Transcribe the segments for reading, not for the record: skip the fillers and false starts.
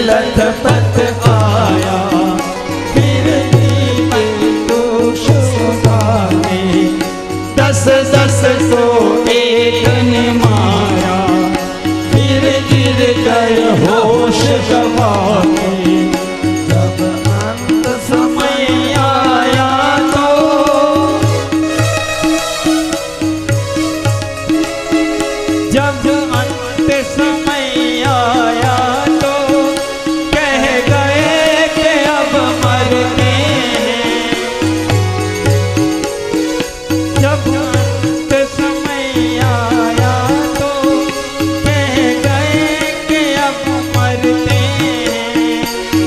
लथपथ आया, फिर तो सुधाने, दस दस को एक ने मारा, फिर गिर गए होश गवाने। जब अंत समय आया तो जब अंत समय आया तो कह गए कि अब मरते हैं। जब अंत समय आया तो कह गए कि अब मरते हैं।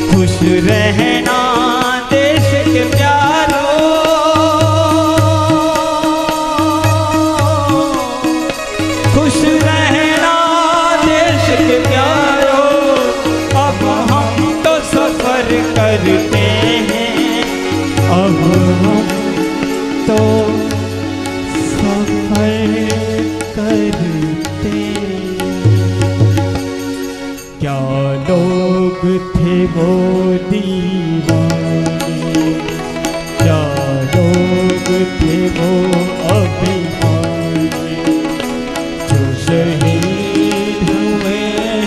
खुश रहना देश के प्यारों, खुश रहना देश के प्यारों, अब हम तो सफर करते हैं, अब हम तो सफर करते हैं। क्या लोग थे वो दीवाने, क्या लोग थे वो अभिमानी, जो शहीद हुए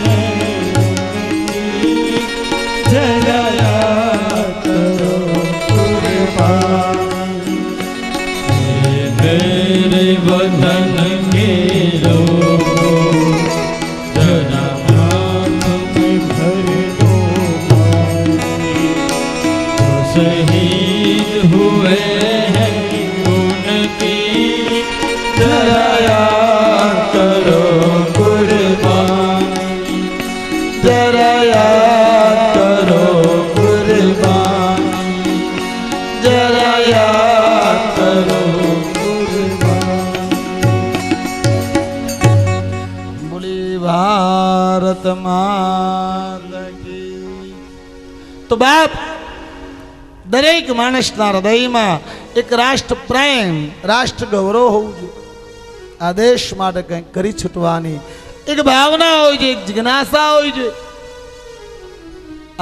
हैं जरा याद करो कुर्बानी। मेरे वतन के लोगों, जरा हाथ में भर दो पानी, जो शहीद हुए हैं उनकी जरा याद करो कुर्बानी, जरा याद करो कुर्बानी, जरा याद करो कुर्बानी। बोली भारत माता की। तो बाप दरेक माणसना हृदयમાં એક રાષ્ટ્ર પ્રેમ, રાષ્ટ્ર ગૌરવ હોવું જોઈએ। આ દેશ માટે કંઈક કરી છૂટવાની એક ભાવના હોવી જોઈએ, એક જિજ્ઞાસા હોવી જોઈએ।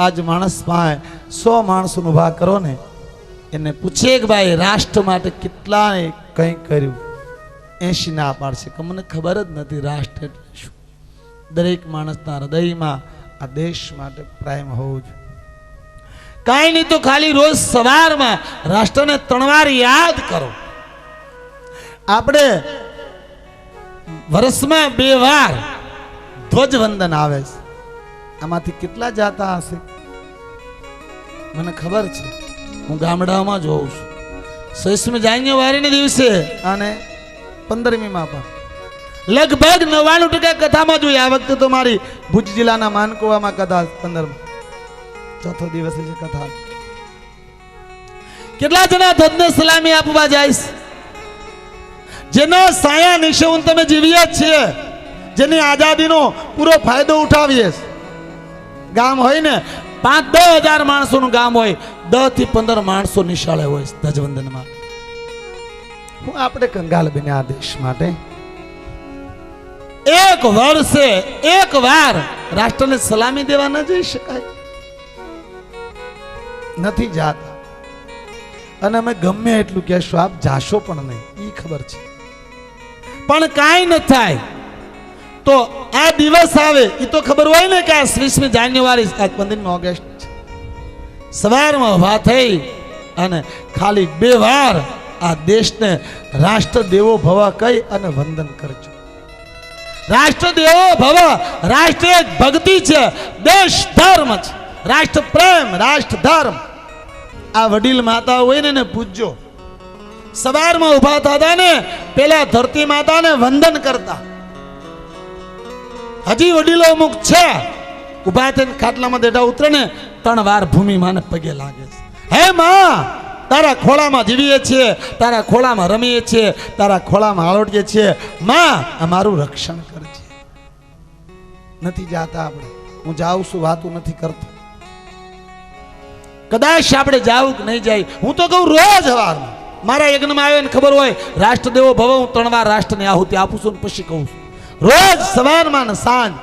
આજ માણસ પાસે 100 માણસોને ઊભા કરો ને, એને પૂછે કે ભાઈ રાષ્ટ્ર માટે કેટલાએ કંઈ કર્યું, 80 ના પાડશે કે મને ખબર જ નથી રાષ્ટ્ર એટલે શું। દરેક માણસના હૃદયમાં આ દેશ માટે પ્રેમ હોવો જોઈએ। કાંઈ નહીં તો ખાલી રોજ સવારમાં રાષ્ટ્રને 3 વાર યાદ કરો। આપણે વર્ષમાં 2 વાર ધ્વજવંદન આવે છે, આમાંથી કેટલા જાતા હશે મને ખબર છે। હું ગામડામાં જોઉં છું 26મી જાન્યુઆરીના દિવસે અને 15મીમાં પણ લગભગ 99% કથામાં જોઈએ। આ વખતે તો મારી ભુજ જિલ્લાના માનકોવામાં કથા 15 ચોથો દિવસ છે કથા। કેટલા જણા ધ્વજને સલામી આપવા જાય છે? જેનો સાયા નીચે હું તમે જીવીએ છીએ, જેની આઝાદીનો પૂરો ફાયદો ઉઠાવીએ। ગામ હોય ને 5-10 હજાર માણસોનું ગામ હોય, 10 થી 15 માણસો નિશાળે હોય ધ્વજવંદનમાં। હું આપણે કંગાલ બન્યા આ દેશ માટે। એક વર્ષે એક વાર રાષ્ટ્રને સલામી દેવા ન જઈ શકાય? નથી જાતા, અને અમે ગમે એટલું કહેશું આપ જાશો પણ નહીં, એ ખબર છે, પણ કાંઈ ન થાય તો આ દિવસ આવે એ તો ખબર હોય ને કે આ 20મી જાન્યુઆરી 15મી ઓગસ્ટ છે। સવારમાં ઊભા થઈ અને ખાલી 2 વાર આ દેશને રાષ્ટ્ર દેવો ભવ કહી અને વંદન કરજો। રાષ્ટ્ર દેવો ભવ, રાષ્ટ્ર એક ભક્તિ છે, દેશ ધર્મ છે, રાષ્ટ્ર પ્રેમ, રાષ્ટ્ર ધર્મ। આ વડીલ માતા હોય ને પૂજજો। સવારમાં ઊભા થતા ને પેલા ધરતી માતાને વંદન કરતા। હજી વડીલો અમુક છે ઊભા થઈને ખાટલામાં દેડા ઉતરે ને 3 વાર ભૂમિ માને પગે લાગે છે। હે માં, તારા ખોળામાં જીવીએ છીએ, તારા ખોળામાં રમીએ છીએ, તારા ખોળામાં આળોટીએ છીએ, માં અમારું રક્ષણ કરજે। નથી જાતા આપણે, હું જાઉં છું વાતું નથી કરતો, કદાચ આપણે જાવું કે નહીં જાય। હું તો કહું રોજ સવારમાં મારા યજ્ઞમાં આવે ને ખબર હોય રાષ્ટ્ર દેવો ભવ, હું 3 વાર રાષ્ટ્રની આહુતિ આપું છું ને પછી કહું છું। રોજ સવારમાં ને સાંજ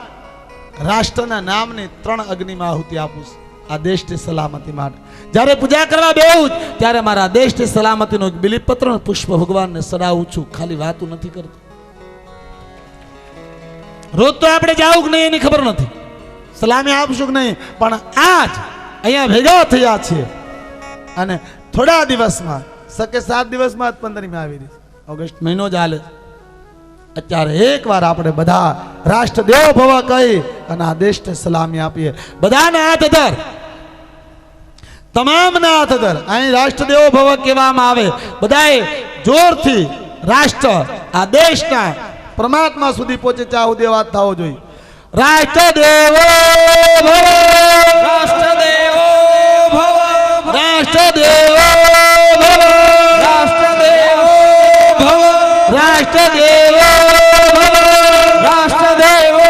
રાષ્ટ્રના નામની 3 અગ્નિમાં આહુતિ આપું છું આ દેશની સલામતી માટે. જ્યારે પૂજા કરવા બેહું ત્યારે મારા દેશની સલામતીનો એક બિલીપત્ર પુષ્પ ભગવાનને ચડાવું છું. ખાલી વાતું નથી કરતો. રોજ તો આપણે જાવું કે નહીં એની ખબર નથી, સલામી આપશું કે નહીં, પણ આજ અહીંયા ભેગા થયા છીએ અને થોડા દિવસમાં સકે 7 દિવસમાં જ 15મી આવી રહી, ઓગસ્ટ મહિનો જ હાલે. અત્યારે એકવાર આપણે બધા રાષ્ટ્રદેવ ભવ કહી અને આ દેશને સલામી આપીએ. બધાના હાથ ધર, તમામના હાથ ધર. અહીં રાષ્ટ્રદેવ ભવ કહેવામાં આવે. બધાએ જોરથી રાષ્ટ્ર આ દેશના પરમાત્મા સુધી પહોંચે ત્યાં સુધી વાત થવો જોઈએ. રાષ્ટ્રદેવો ભવ, રાષ્ટ્રદેવો ભવ, રાષ્ટ્રદેવો ભવ, રાષ્ટ્રદેવો ભવ, રાષ્ટ્રદેવો ભવ, રાષ્ટ્રદેવો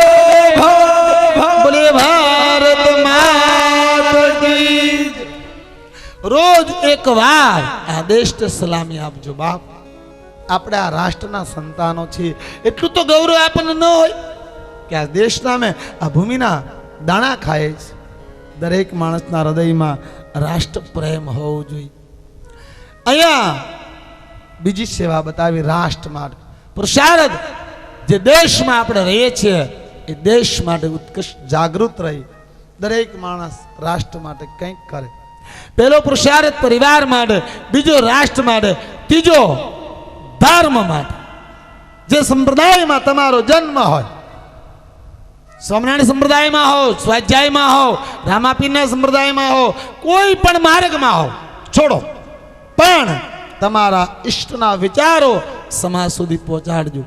ભવ. બોલે ભારત માતા કી. રોજ એક વાર આ દેશને સલામી આપજો બાપ. આપણે આ રાષ્ટ્રના સંતાનો છીએ એટલું તો ગૌરવ આપણને ન હોય કે આ દેશના અમે આ ભૂમિના દાણા ખાય છે. દરેક માણસના હૃદયમાં રાષ્ટ્ર પ્રેમ હોવો જોઈએ. અહીંયા બીજી સેવા બતાવી રાષ્ટ્ર માટે પુરુષાર્થ. જે દેશમાં આપણે રહીએ છીએ એ દેશ માટે ઉત્કૃષ્ટ જાગૃત રહી દરેક માણસ રાષ્ટ્ર માટે કંઈક કરે. પહેલો પુરુષાર્થ પરિવાર માટે, બીજો રાષ્ટ્ર માટે, ત્રીજો ધર્મ માટે. જે સંપ્રદાયમાં તમારો જન્મ હોય, સ્વામિનારાયણ સંપ્રદાયમાં હો, સ્વાધ્યાયમાં હો, રામાપીરના સંપ્રદાયમાં હો, કોઈ પણ માર્ગમાં હો, છોડો, પણ તમારા ઈષ્ટના વિચારો સમાજ સુધી પહોંચાડજો.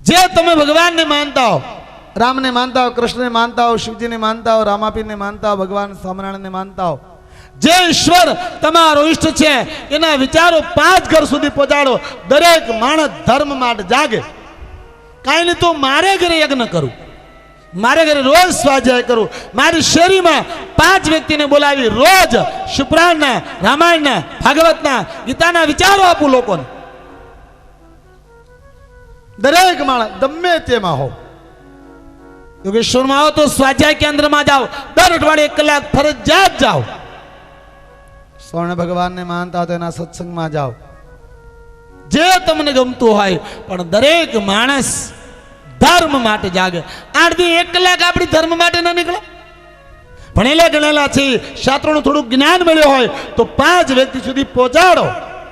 જે તમે ભગવાનને માનતા હો, રામને માનતા હો, કૃષ્ણને માનતા હો, શિવજીને માનતા હો, રામાપીરને માનતા હો, ભગવાન સ્વામિનારાયણને માનતા હો, જે ઈશ્વર તમારો ઈષ્ટ છે એના વિચારો 5 ઘર સુધી પહોંચાડો. દરેક માણસ ધર્મ માટે જાગે. કાંઈ નહીં તો મારે ઘરે યજ્ઞ કરું, મારે ઘરે રોજ સ્વાધ્યાય કરું, મારી શેરીમાં 5 વ્યક્તિને બોલાવી રોજ શુભ્રાણના, રામાયણના, ભાગવતના, ગીતાના વિચારો આપું લોકોને. દરેક માણસ ગમે તેમાં હો, યોગેશ્વરમાં આવો તો સ્વાધ્યાય કેન્દ્રમાં જાઓ, દર અઠવાડિયે 1 કલાક ફરજિયાત જાઓ. સ્વર્ણ ભગવાનને માનતા હોય તો એના સત્સંગમાં જાઓ. જે તમને ગમતું હોય, પણ દરેક માણસ ધર્મ માટે જાગે. 8 દી 1 કલાક આપણી ધર્મ માટે ન નીકળે. ભણેલા ગણેલા છે, શાસ્ત્રોનું થોડું જ્ઞાન મળ્યું હોય તો 5 વ્યક્તિ સુધી પહોંચાડો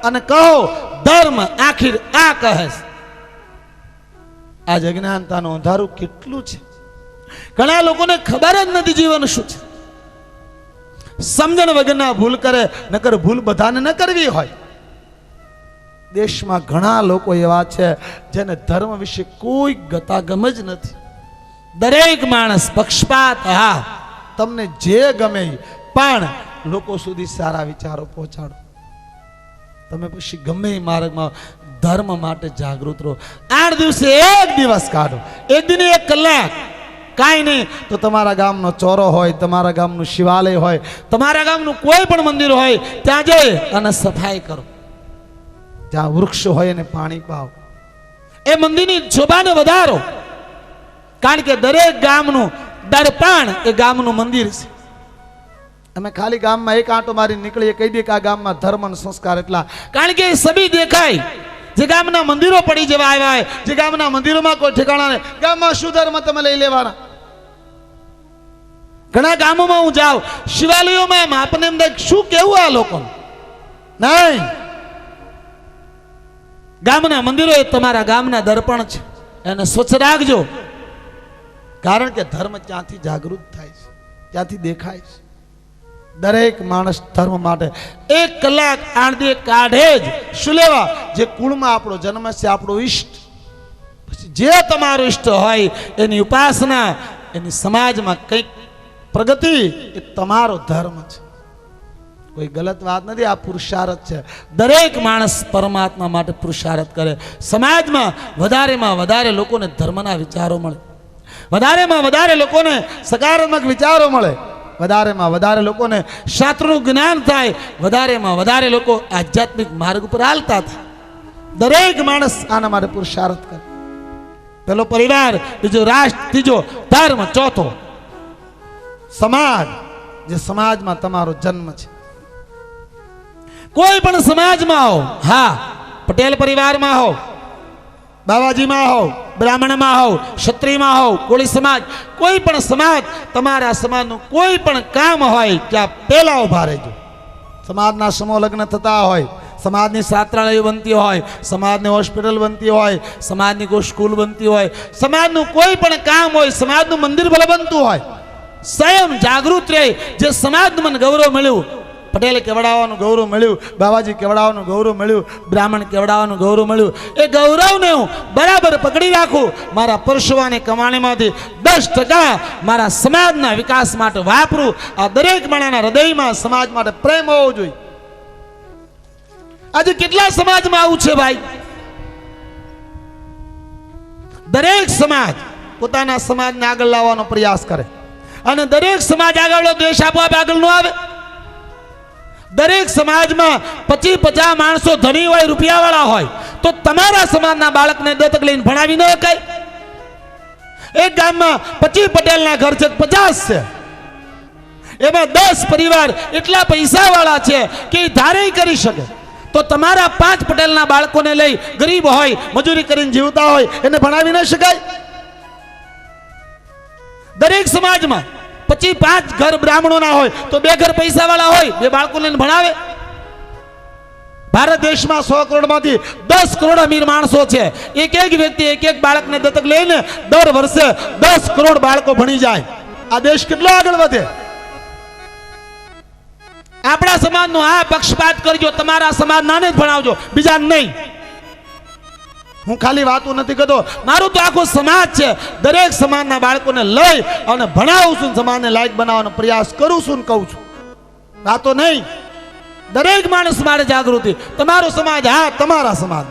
અને કહો ધર્મ આખિર આ કહે છે. આજ અજ્ઞાનતાનું અંધારું કેટલું છે. ઘણા લોકોને ખબર જ નથી જીવન શું છે. સમજણ વગરના ભૂલ કરે, નકર ભૂલ બધાને ન કરવી હોય. દેશમાં ઘણા લોકો એવા છે જેને ધર્મ વિશે કોઈ ગતાગમ જ નથી. દરેક માણસ પક્ષપાત, હા તમને જે ગમે પણ લોકો સુધી સારા વિચારો પહોંચાડો. તમે પછી ગમે એ માર્ગમાં ધર્મ માટે જાગૃત રહો. 8 દિવસે 1 દિવસ કાઢો, 1 દિને 1 કલાક. કાંઈ નહીં તો તમારા ગામનો ચોરો હોય, તમારા ગામનું શિવાલય હોય, તમારા ગામનું કોઈ પણ મંદિર હોય ત્યાં જઈ અને સફાઈ કરો. જ્યાં વૃક્ષ હોય એને પાણી પાઓ. એ મંદિરની શોભાને વધારો. કારણ કે દરેક ગામનું દર્પણ એ ગામનું મંદિર છે. અમે ખાલી ગામમાં એક આંટો મારી નીકળીએ, કહી દઈએ કે આ ગામમાં ધર્મ અને સંસ્કાર એટલા. કારણ કે એ સભી દેખાય. જે ગામના મંદિરો પડી જવા આવ્યા હોય, જે ગામના મંદિરોમાં કોઈ ઠેકાણા નહીં, ગામમાં શું ધર્મ તમે લઈ લેવાના. ઘણા ગામોમાં હું જાઉં, શિવાલયોમાં આપણને એમ થાય શું કેવું આ લોકો. નહીં, ગામના મંદિરો એ તમારા ગામના દર્પણ છે, એને સ્વચ્છ રાખજો. કારણ કે ધર્મ ત્યાંથી જાગૃત થાય છે, ત્યાંથી દેખાય છે. દરેક માણસ ધર્મ માટે 1 કલાક 8 દી કાઢે જ. શું લેવા? જે કુળમાં આપણો જન્મ છે, આપણો ઈષ્ટ. પછી જે તમારો ઈષ્ટ હોય એની ઉપાસના, એની સમાજમાં કંઈક પ્રગતિ, એ તમારો ધર્મ છે. કોઈ ગલત વાત નથી. આ પુરુષાર્થ છે. દરેક માણસ પરમાત્મા માટે પુરુષાર્થ કરે. સમાજમાં વધારેમાં વધારે લોકોને ધર્મના વિચારો મળે, વધારેમાં વધારે લોકોને સકારાત્મક વિચારો મળે, વધારેમાં વધારે લોકોને શાસ્ત્રનું જ્ઞાન થાય, વધારેમાં વધારે લોકો આધ્યાત્મિક માર્ગ ઉપર હાલતા થાય. દરેક માણસ આના માટે પુરુષાર્થ કરે. પેલો પરિવાર, બીજો રાષ્ટ્ર, ત્રીજો ધર્મ, ચોથો સમાજ. જે સમાજમાં તમારો જન્મ છે. કોઈ પણ સમાજમાં હો, હા, પટેલ પરિવારમાં હો, બાવાજીમાં હો, બ્રાહ્મણમાં હો, ક્ષત્રિયમાં હો, કોળી સમાજ, કોઈ પણ સમાજ, તમારા સમાજનું કોઈ પણ કામ હોય ત્યાં પહેલા ઉભા રહેજો. સમાજના સમૂહ લગ્ન થતા હોય, સમાજની છાત્રાલય બનતી હોય, સમાજની હોસ્પિટલ બનતી હોય, સમાજની કોઈ સ્કૂલ બનતી હોય, સમાજનું કોઈ પણ કામ હોય, સમાજનું મંદિર ભલે બનતું હોય, સ્વયં જાગૃત રહે. જે સમાજનું મને ગૌરવ મળ્યું, પટેલ કેવડાવવાનું ગૌરવ મળ્યું, બાવાજી કેવડાવવાનું ગૌરવ મળ્યું, બ્રાહ્મણ કેવડાવવાનું ગૌરવ મળ્યું, એ ગૌરવને હું બરાબર પકડી રાખું. મારા પરસેવાની કમાણીમાંથી 10% મારા સમાજના વિકાસ માટે વાપરું. આ દરેક માણસના હૃદયમાં સમાજ માટે પ્રેમ હોવો જોઈએ. આજે કેટલા સમાજમાં આવું છે ભાઈ? દરેક સમાજ પોતાના સમાજને આગળ લાવવાનો પ્રયાસ કરે, અને દરેક સમાજ આગળ દેશ આપોઆપ આગળ ન આવે. દરેક સમાજમાં 25-50 માણસો ધણી હોય, રૂપિયાવાળા હોય, તો તમારા સમાજના બાળકને દત્તક લઈને ભણાવી ન શકાય? એક ગામમાં 25 પટેલના ઘર છે, 50 છે, એમાં 10 પરિવાર એટલા પૈસાવાળા છે કે એ ધારે કરી શકે. તો તમારા 5 પટેલના બાળકોને લઈ, ગરીબ હોય, મજૂરી કરીને જીવતા હોય, એને ભણાવી ન શકાય? દરેક સમાજમાં 25 ઘર બ્રાહ્મણોના હોય તો 2 ઘર પૈસાવાળા હોય, 2 બાળકોને ભણાવે. ભારત દેશમાં 100 કરોડમાંથી 10 કરોડ અમીર માણસો છે. એક વ્યક્તિ એક બાળકને દત્તક લઈને દર વર્ષે 10 કરોડ બાળકો ભણી જાય. આ દેશ કેટલો આગળ વધે? આપણા સમાજનો આ પક્ષપાત કરજો, તમારા સમાજનાને જ ભણાવજો, બીજા નહીં. હું ખાલી વાતો નથી કરતો, મારું તો આખો સમાજ છે. દરેક સમાજના બાળકોને લઈ અને ભણાવું છું, સમાજને લાયક બનાવવાનો પ્રયાસ કરું છું, કહું છું, વાતો નહીં. દરેક માણસ માટે જાગૃતિ. તમારો સમાજ, હા, તમારા સમાજ.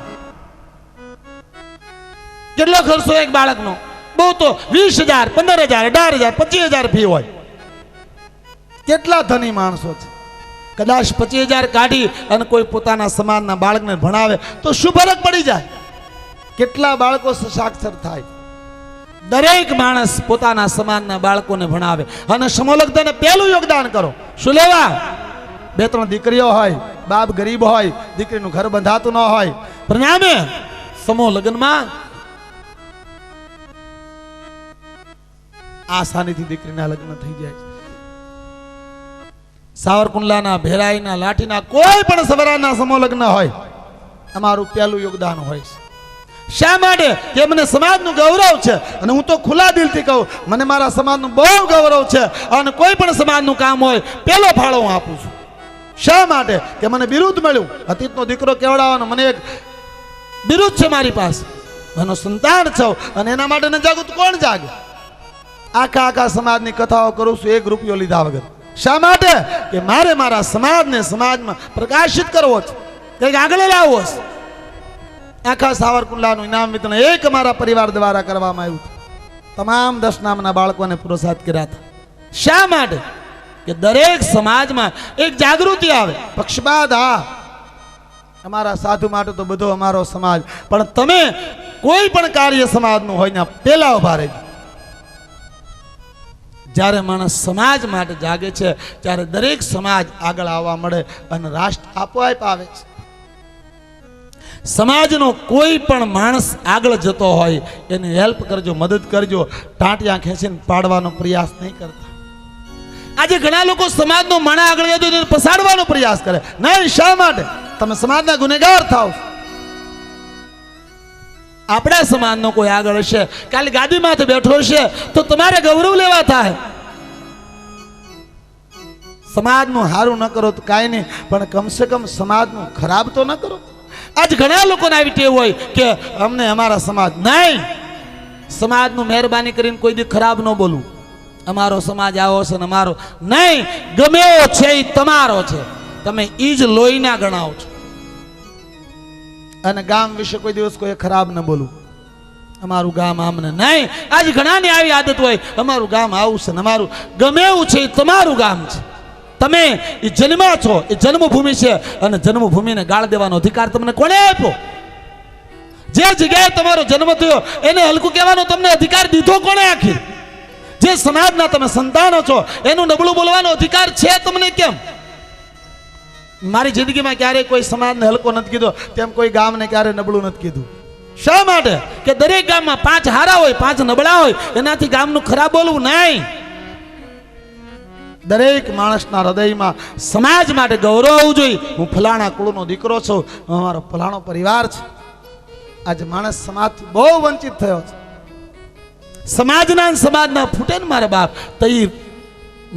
કેટલો ખર્ચો એક બાળકનો? બહુ તો 20,000, 15,000, 18,000, 25,000 ફી હોય. કેટલા ધની માણસો છે? કદાચ 25,000 કાઢી અને કોઈ પોતાના સમાજના બાળકને ભણાવે તો શું ફરક પડી જાય? કેટલા બાળકો સાક્ષર થાય? દરેક માણસ પોતાના સમાજના બાળકોને ભણાવે અને સમૂહ લગ્નને પહેલું યોગદાન કરો. શું લેવા? 2-3 દીકરીઓ હોય, બાપ ગરીબ હોય, દીકરીનું ઘર બંધાતું ન હોય, પરિણામે સમૂહ લગ્નમાં આસાનીથી દીકરીના લગ્ન થઈ જાય. સાવરકુંડલાના, ભેરાઈના, લાઠીના કોઈ પણ સવરાના સમૂહ લગ્ન હોય, અમારું પહેલું યોગદાન હોય છે. શા માટે? કે મને સમાજનું ગૌરવ છે, અને હું તો ખુલ્લા દિલથી કહું, મને મારા સમાજનું બહુ ગૌરવ છે, અને કોઈ પણ સમાજનું કામ હોય પેલો ફાળો હું આપું છું. શા માટે? કે મને બિરુદ મળ્યું, અતીતનો દીકરો કેવડાવવાનો મને એક બિરુદ છે મારી પાસે, એનો સંતાન છો, અને એના માટે ન જાગું તો કોણ જાગે? આખા સમાજની કથાઓ કરું છું 1 રૂપિયો લીધા વગર. શા માટે? કે મારે મારા સમાજને સમાજમાં પ્રકાશિત કરવો છે, કંઈક આગળ લાવવો છે. આખા સાવરકુંડલાનું ઇનામ વિતરણ એક મારા પરિવાર દ્વારા કરવામાં આવ્યું. તમામ 10 નામના બાળકોને પ્રોત્સાહિત કર્યા હતા. શા માટે? કે દરેક સમાજમાં એક જાગૃતિ આવે. પક્ષપાત, હા, અમારા સાધુ માટે તો બધો અમારો સમાજ, પણ તમે કોઈ પણ કાર્ય સમાજનું હોય ને પહેલા ઉભા રહેજો. જ્યારે માણસ સમાજ માટે જાગે છે ત્યારે દરેક સમાજ આગળ આવવા મળે અને રાષ્ટ્ર આપોઆપ આવે છે. સમાજનો કોઈ પણ માણસ આગળ જતો હોય એને હેલ્પ કરજો, મદદ કરજો. ટાંટિયા ખેંચીને પાડવાનો પ્રયાસ નહીં કરતા. આજે ઘણા લોકો સમાજનો માણસ આગળ જતો એને પસાડવાનો પ્રયાસ કરે. નહીં, શા માટે? તમે સમાજના ગુનેગાર થાવ. આપણા સમાજનો કોઈ આગળ હશે, કાલે ગાદીમાંથી બેઠો હશે તો તમારે ગૌરવ લેવા થાય. સમાજનું સારું ન કરો તો કાંઈ નહીં, પણ કમસે કમ સમાજનું ખરાબ તો ન કરો. આજ ઘણા લોકોને આવી ટેવ હોય કે અમને અમારા સમાજ નહીં. સમાજનું મહેરબાની કરીને કોઈ દી ખરાબ ન બોલવું. અમારો સમાજ આવો છે ને અમારો નહીં. ગમે એવો છે એ તમારો છે, તમે ઈ જ લોહીના ગણાવો છો. અને ગામ વિશે કોઈ દિવસ કોઈ ખરાબ ન બોલવું. અમારું ગામ આમને નહીં. આજ ઘણાની આવી આદત હોય, અમારું ગામ આવું છે ને અમારું. ગમે એવું છે એ તમારું ગામ છે. તમે એ જન્મા છો, એ જન્મભૂમિ છે, અને જન્મભૂમિને ગાળ દેવાનો અધિકાર તમને કોણે આપ્યો? જે જગ્યાએ તમારો જન્મ થયો એને હલકું કહેવાનો તમને અધિકાર દીધો કોણે? આખી જે સમાજના તમે સંતાનો છો એનું નબળું બોલવાનો અધિકાર છે તમને કેમ? મારી જિંદગીમાં ક્યારેય કોઈ સમાજને હલકો નથી કીધો, તેમ કોઈ ગામને ક્યારે નબળું નથી કીધું. શા માટે? કે દરેક ગામમાં 5 હારા હોય, 5 નબળા હોય, એનાથી ગામનું ખરાબ બોલવું નહીં. દરેક માણસના હૃદયમાં સમાજ માટે ગૌરવ હોવું જોઈએ. હું ફલાણા કુળનો દીકરો છું, અમારો ફલાણો પરિવાર છે. આજે માણસ સમાજથી બહુ વંચિત થયો છે. સમાજના ફૂટે ને મારા બાપ, તો એ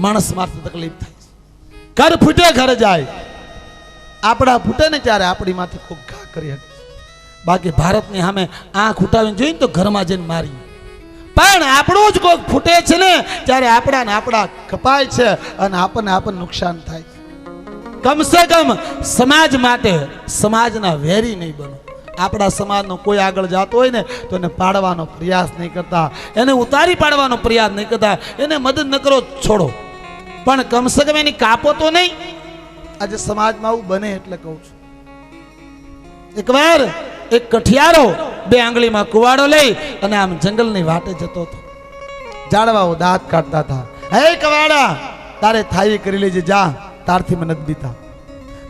માણસ મારથી તકલીફ થાય છે. ઘર ફૂટે ઘર જાય, આપણા ફૂટે ને ત્યારે આપણી માથે ખૂબ ઘા કરી શકે. બાકી ભારતની સામે આંખ ઉઠાવીને જોઈને તો ઘરમાં જઈને મારી. પણ આપણું જ કોઈક ફૂટે છે ને ત્યારે આપણા કપાય છે અને આપણને નુકસાન થાય છે. કમસે કમ સમાજ માટે સમાજના વેરી નહીં બનો. આપણા સમાજનો કોઈ આગળ જતો હોય ને તો એને પાડવાનો પ્રયાસ નહીં કરતા, એને ઉતારી પાડવાનો પ્રયાસ નહીં કરતા, એને મદદ ન કરો છોડો, પણ કમસે કમ એની કાપો તો નહીં. આજે સમાજમાં આવું બને એટલે કહું છું. એકવાર એક કઠિયારો 2 આંગળીમાં કુવાડો લઈ અને આમ જંગલની વાટે જતો હતો. ઝાડવાઓ દાંત કાઢતા હતા. હે કવાડા, તારે થાઈ કરી લેજે, જા, તારથી મને નથી બીતા,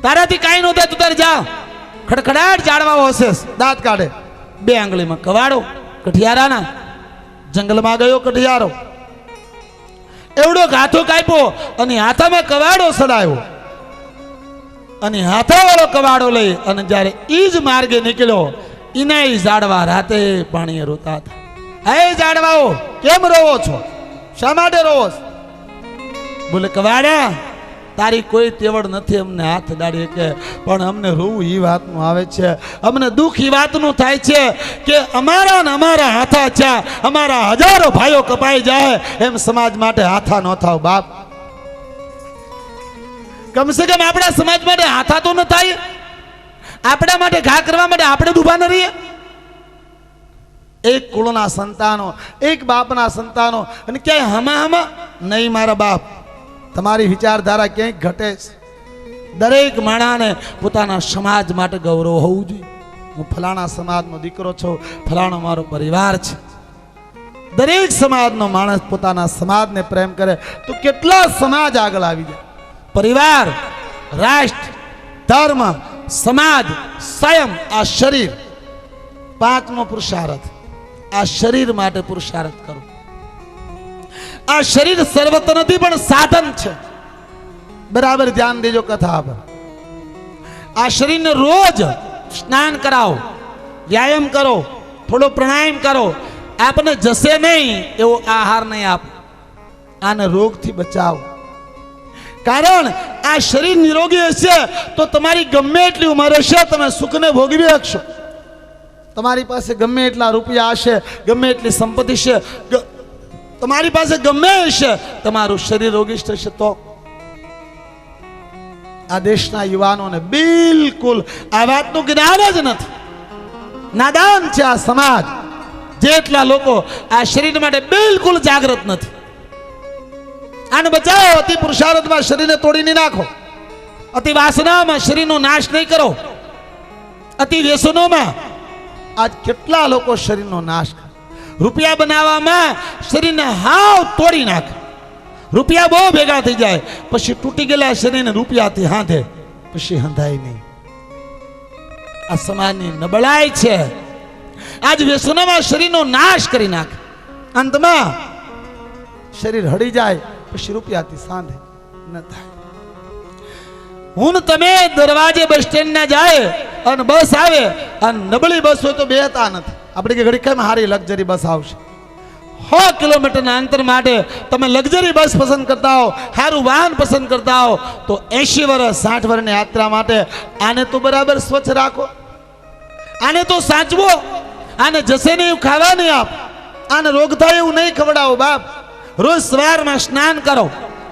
તારાથી કાંઈ નો થાય, તું તારે જા. ખડખડાટ ઝાડવાઓ હશે, દાંત કાઢે. 2 આંગળીમાં કવાડો કઠિયારાના. જંગલમાં ગયો કઠિયારો, એવડો હાથો કાપ્યો અને હાથામાં કવાડો સડાયો અને હાથાવાળો કવાડો લઈ અને જ્યારે ઈ જ માર્ગે નીકળ્યો, ઈને ઝાડવા રાતે પાણીએ રોતા હતા. હે ઝાડવાઓ, કેમ રોવો છો? શા માટે રોવો છો? બોલે કવાડા, તારી કોઈ તેવડ નથી અમને હાથ દાડી કે, પણ અમને રોવું એ વાતનું આવે છે, અમને દુઃખ એ વાતનું થાય છે કે અમારા હાથા છે, અમારા હજારો ભાઈઓ કપાઈ જાય, એમ સમાજ માટે હાથા ન થાવ બાપ. કમસે કમ આપણા સમાજ માટે હાથા તો ન થાય. આપણા માટે ઘા કરવા માટે આપણે ઊભા ન રહીએ. એક કુળના સંતાનો, એક બાપના સંતાનો, અને ક્યાંય હમા નહીં મારા બાપ. તમારી વિચારધારા ક્યાંય ઘટે છે. દરેક માણસને પોતાના સમાજ માટે ગૌરવ હોવું જોઈએ. હું ફલાણા સમાજનો દીકરો છું, ફલાણો મારો પરિવાર છે. દરેક સમાજનો માણસ પોતાના સમાજને પ્રેમ કરે તો કેટલા સમાજ આગળ આવી જાય. પરિવાર, રાષ્ટ્ર, ધર્મ, સમાજ, સ્વયં, આ શરીર, 5મો પુરુષાર્થ. આ શરીર માટે પુરુષાર્થ કરો. આ શરીર સર્વત્ર નથી પણ સાધન છે. બરાબર ધ્યાન દેજો કથા પર. આ શરીરને રોજ સ્નાન કરાવો, વ્યાયામ કરો, થોડો પ્રાણાયામ કરો. આપને જશે નહીં એવો આહાર નહીં આપો. આને રોગથી બચાવો. કારણ આ શરીર નિરોગી હશે તો તમારી ગમે એટલી ઉંમર હશે તમે સુખને ભોગવી શકશો. તમારી પાસે ગમે એટલા રૂપિયા હશે, ગમે એટલી સંપત્તિ છે, તમારી પાસે ગમે હશે, તમારું શરીર રોગી થશે તો. આ દેશના યુવાનોને બિલકુલ આ વાતનું જ્ઞાન જ નથી. નાદાન છે આ સમાજ. જેટલા લોકો આ શરીર માટે બિલકુલ જાગૃત નથી. આને બચાવો. અતિ પુરુષાર્થમાં શરીરને તોડી નહીં નાખો. અતિ વાસનામાં શરીરનો નાશ નહીં કરો. અતિ વ્યસનોમાં આજ કેટલા લોકો શરીરનો નાશ કરે. રૂપિયા બનાવવામાં શરીરને હાવ તોડી નાખે. રૂપિયા બહુ ભેગા થઈ જાય, પછી તૂટી ગયેલા શરીરને રૂપિયાથી હાંધે, પછી હંધાય નહીં. આ સમાજની નબળાઈ છે. આજ વ્યસનોમાં શરીરનો નાશ કરી નાખે. અંતમાં શરીર હળી જાય, પછી રૂપિયાથી સાંધે ન થાય. હું તમે દરવાજે બસ સ્ટેન્ડ ના જાય અને બસ આવે અને નબળી બસ હોય તો બેહતા નથી. આપણે કે ઘડી કેમ હારી લક્ઝરી બસ આવશે. 100 કિલોમીટરના અંતર માટે તમે લક્ઝરી બસ પસંદ કરતા હો, સારું વાહન પસંદ કરતા હો, તો 80 વર્ષ 60 વર્ષની યાત્રા માટે આને તો બરાબર સ્વચ્છ રાખો. આને તો સાચવો. આને જશે નહીં એવું ખાવા નહીં આપ. આને રોગ થાય એવું નહીં ખવડાવો બાપ. રોજ સવારમાં સ્નાન કરો,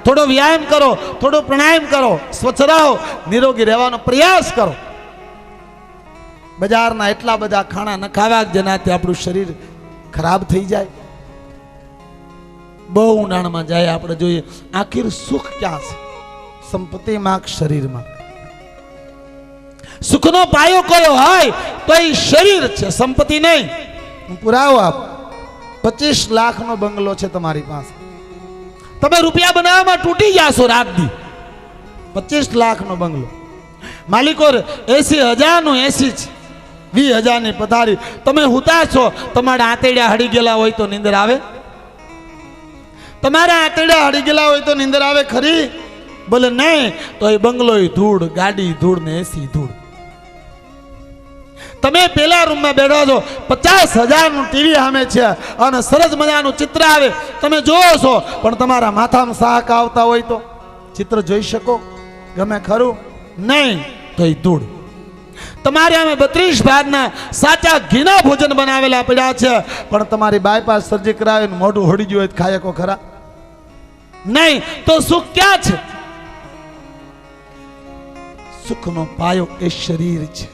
થોડો વ્યાયામ કરો, થોડો પ્રાણાયામ કરો, સ્વચ્છ રહો, નિરોગી રહેવાનો પ્રયાસ કરો. બજારના એટલા બધા ખાણા ન ખાવા જેનાથી આપણું શરીર ખરાબ થઈ જાય. બહુ ઊંડાણમાં જાય આપણે જોઈએ આખિર સુખ ક્યાં છે? સંપત્તિમાં, શરીરમાં. સુખનો પાયો કયો હોય તો એ શરીર છે, સંપત્તિ નહીં. હું પુરાવો આપ 25 લાખનો બંગલો છે તમારી પાસે, તમે રૂપિયા બનાવવામાં તૂટી જાશો રાત દી. 25 લાખનો બંગલો, માલિકો 80,000 નો એસી છે, 20,000 ની પથારી, તમે હુતા છો, તમારા આંતરડા હળી ગયેલા હોય તો નીંદર આવે? તમારા આંતરડા હળી ગયેલા હોય તો નીંદર આવે ખરી? બોલે નહીં, તો એ બંગલો ધૂળ, ગાડી ધૂળ ને એસી ધૂળ. તમે પેલા રૂમમાં બેઠા છો, 50,000 નું ટીવી સામે છે અને સરસ મજાનું ચિત્ર આવે, તમે જોવો છો, પણ તમારા માથામાં શાક આવતા હોય તો ચિત્ર જોઈ શકો? ગમે ખરું? નહીં, તો એ ધૂળ. તમારે અમે 32 ભાગના સાચા ઘીના ભોજન બનાવેલા પડ્યા છે, પણ તમારી બાયપાસ સર્જરી કરાવીને મોઢું હળી ગયું હોય તો ખાય કો ખરા? નહીં, તો સુખ ક્યાં છે? સુખનો પાયો એ શરીર છે.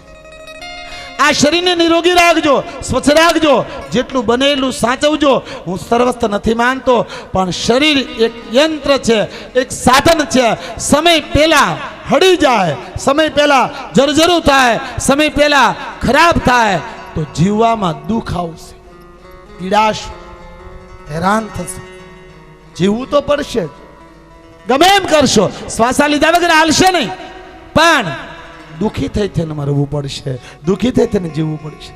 આ શરીરને નિરોગી રાખજો, સ્વચ્છ રાખજો, જેટલું બને એટલું સાચવજો. હું સર્વસ્થ નથી માનતો, પણ શરીર એક યંત્ર છે, એક સાધન છે. સમય પહેલા હળી જાય, સમય પહેલા જર્જરું થાય, સમય પહેલા ખરાબ થાય તો જીવવામાં દુઃખ આવશે, પીડાશ, હેરાન થશે. જીવવું તો પડશે, ગમે એમ કરશો, શ્વાસા લીધા વગર હાલશે નહીં, પણ દુઃખી થઈ થઈને મરવું પડશે, દુઃખી થઈ થઈને જીવવું પડશે.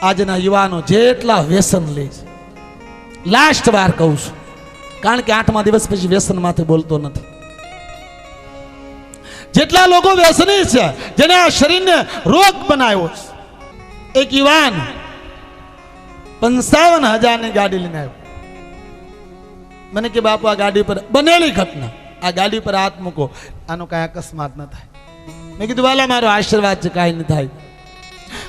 આજના યુવાનો જેટલા વ્યસન લે છે, લાસ્ટ વાર કહું છું, કારણ કે 8મા દિવસ પછી વ્યસનમાંથી બોલતો નથી. જેટલા લોકો વ્યસની છે, જેને આ શરીરને રોગ બનાવ્યો છે. એક યુવાન 55,000 ની ગાડી લઈને આવ્યો. મને કે બાપુ આ ગાડી પર બનેલી ઘટના, આ ગાડી પર હાથ મૂકો, આનો કાંઈ અકસ્માત ન થાય. મેં કીધું વાલા મારો આશીર્વાદ છે, કાંઈ નહીં થાય.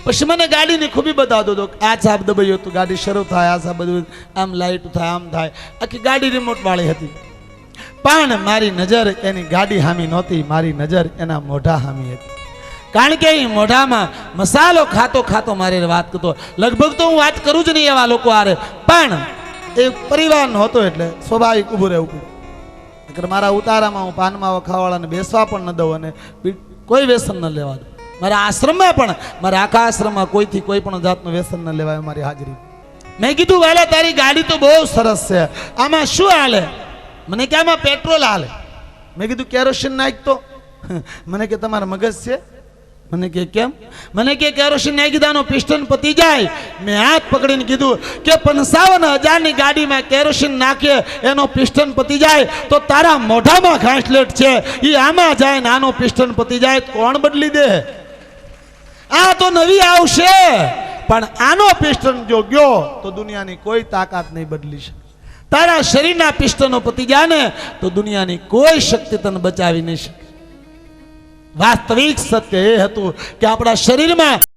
પછી મને ગાડીની ખૂબી બતાવતો હતો, આ સાબ દબાયો તો ગાડી શરૂ થાય, આ સાબ બધું આમ લાઈટ થાય, આમ થાય. આખી ગાડી રિમોટ વાળી હતી, પણ મારી નજર એની ગાડી હામી નહોતી, મારી નજર એના મોઢા હામી હતી. કારણ કે એ મોઢામાં મસાલો ખાતો ખાતો મારી વાત કરતો. લગભગ તો હું વાત કરું જ નહીં એવા લોકો આરે, પણ એ પરિવારનો હતો એટલે સ્વાભાવિક ઊભું રહેવું પડ્યું. મારા ઉતારામાં હું પાનમાં ખાવાળાને બેસવા પણ ન દઉં અને કોઈ વ્યસન ન લેવા દઉં. મારા આશ્રમમાં પણ, મારા આખા આશ્રમમાં કોઈથી કોઈ પણ જાતનું વ્યસન ન લેવાય મારી હાજરી. મેં કીધું વાલા તારી ગાડી તો બહુ સરસ છે, આમાં શું હાલે? મને કે આમાં પેટ્રોલ હાલે. મેં કીધું કેરોસીન નાખતો? મને કે તમારા મગજ છે? મને કે કેમ? મને કે કેરોસીન નાખી દાનો પિસ્ટન પતી જાય. મેં હાથ પકડીને કીધું કે 55,000 ની ગાડીમાં કેરોસીન નાખે એનો પિસ્ટન પતી જાય તો તારા મોઢામાં ઘાસલેટ છે, એ આમાં જાય ને આનો પિસ્ટન પતી જાય, કોણ બદલી દે? આ તો નવી આવશે, પણ આનો પિસ્ટન જો ગયો તો દુનિયાની કોઈ તાકાત નહીં બદલી શકે. તારા શરીરના પિસ્ટનો પતી જાય ને તો દુનિયાની કોઈ શક્તિ તને બચાવી નહીં શકે. વાસ્તવિક સત્ય એ હતું કે આપણા શરીરમાં